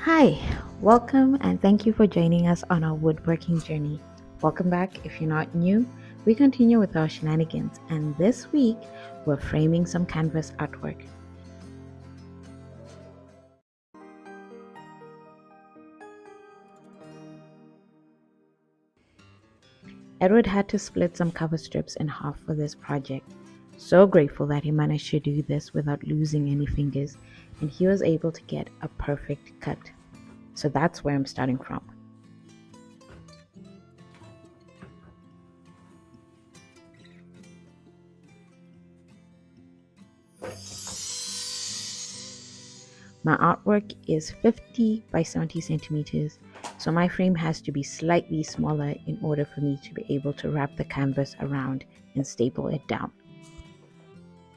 Hi, welcome and thank you for joining us on our woodworking journey. Welcome back if you're not new. We continue with our shenanigans, and this week we're framing some canvas artwork. Edward had to split some cover strips in half for this project. So grateful that he managed to do this without losing any fingers, and he was able to get a perfect cut. So that's where I'm starting from. My artwork is 50 by 70 centimeters, so my frame has to be slightly smaller in order for me to be able to wrap the canvas around and staple it down.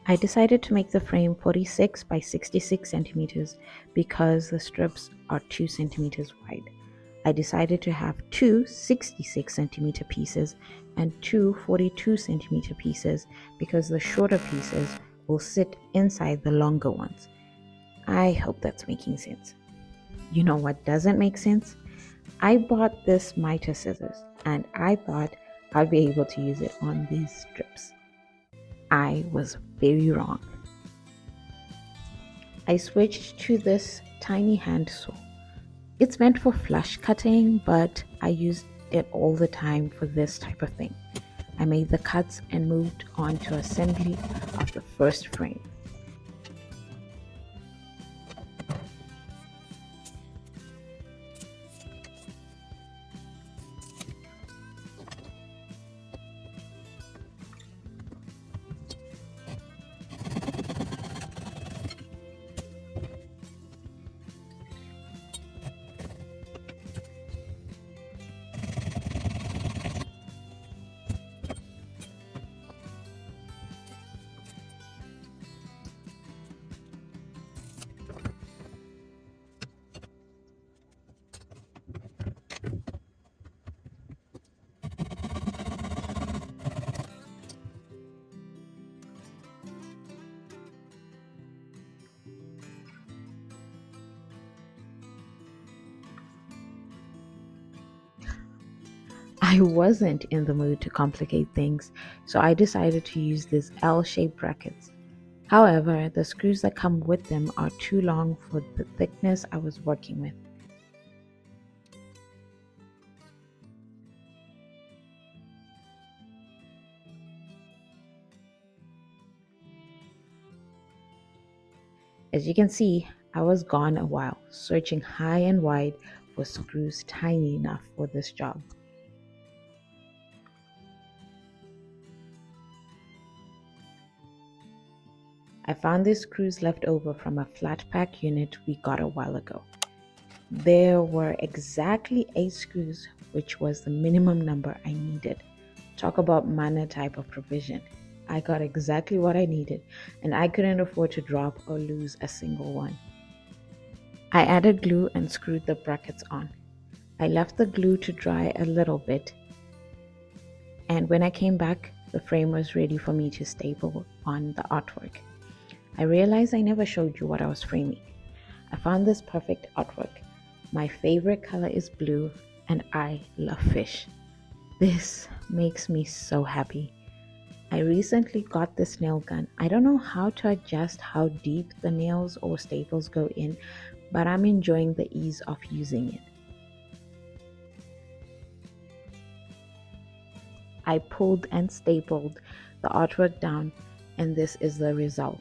I decided to make the frame 46 by 66 centimeters because the strips are 2 centimeters wide. I decided to have two 66 centimeter pieces and two 42 centimeter pieces because the shorter pieces will sit inside the longer ones. I hope that's making sense. You know what doesn't make sense? I bought this miter scissors and I thought I'd be able to use it on these strips. I was very wrong. I switched to this tiny hand saw. It's meant for flush cutting, but I used it all the time for this type of thing. I made the cuts and moved on to assembly of the first frame. I wasn't in the mood to complicate things, so I decided to use these L-shaped brackets. However, the screws that come with them are too long for the thickness I was working with. As you can see, I was gone a while, searching high and wide for screws tiny enough for this job. I found these screws left over from a flat pack unit we got a while ago. There were exactly 8 screws, which was the minimum number I needed. Talk about mana type of provision. I got exactly what I needed, and I couldn't afford to drop or lose a single one. I added glue and screwed the brackets on. I left the glue to dry a little bit, and when I came back, the frame was ready for me to staple on the artwork. I realized I never showed you what I was framing. I found this perfect artwork. My favorite color is blue, and I love fish. This makes me so happy. I recently got this nail gun. I don't know how to adjust how deep the nails or staples go in, but I'm enjoying the ease of using it. I pulled and stapled the artwork down, and this is the result.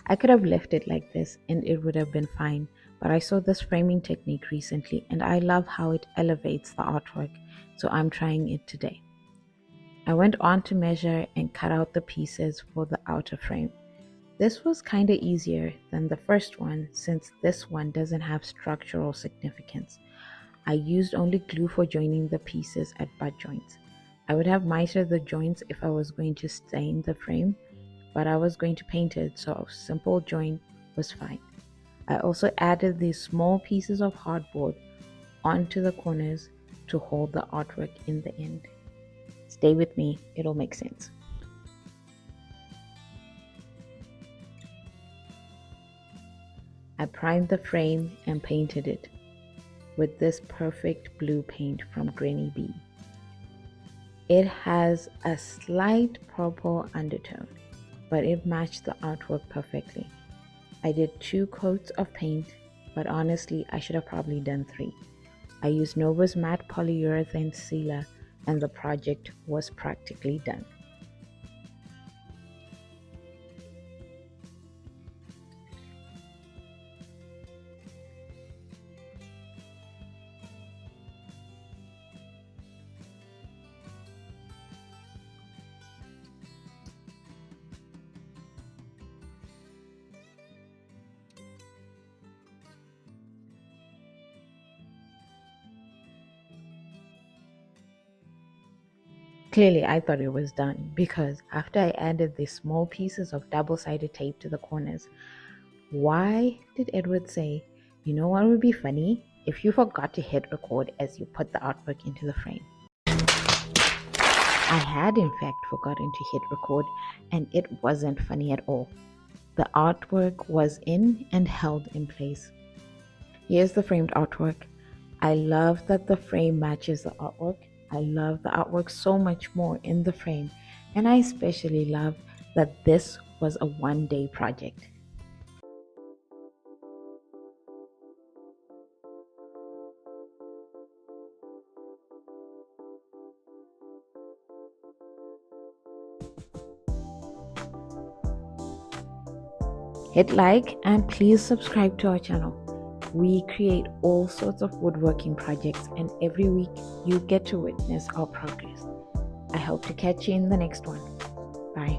I could have left it like this and it would have been fine, but I saw this framing technique recently and I love how it elevates the artwork, so I'm trying it today. I went on to measure and cut out the pieces for the outer frame. This was kinda easier than the first one since this one doesn't have structural significance. I used only glue for joining the pieces at butt joints. I would have mitered the joints if I was going to stain the frame, but I was going to paint it, so a simple joint was fine. I also added these small pieces of hardboard onto the corners to hold the artwork in the end. Stay with me, it'll make sense. I primed the frame and painted it with this perfect blue paint from Granny B. It has a slight purple undertone, but it matched the artwork perfectly. I did 2 coats of paint, but honestly, I should have probably done 3. I used Nova's matte polyurethane sealer and the project was practically done. Clearly, I thought it was done because after I added these small pieces of double-sided tape to the corners, why did Edward say, "You know what would be funny? If you forgot to hit record as you put the artwork into the frame." I had in fact forgotten to hit record, and it wasn't funny at all. The artwork was in and held in place. Here's the framed artwork. I love that the frame matches the artwork. I love the artwork so much more in the frame, and I especially love that this was a one-day project. Hit like and please subscribe to our channel. We create all sorts of woodworking projects, and every week you get to witness our progress. I hope to catch you in the next one. Bye.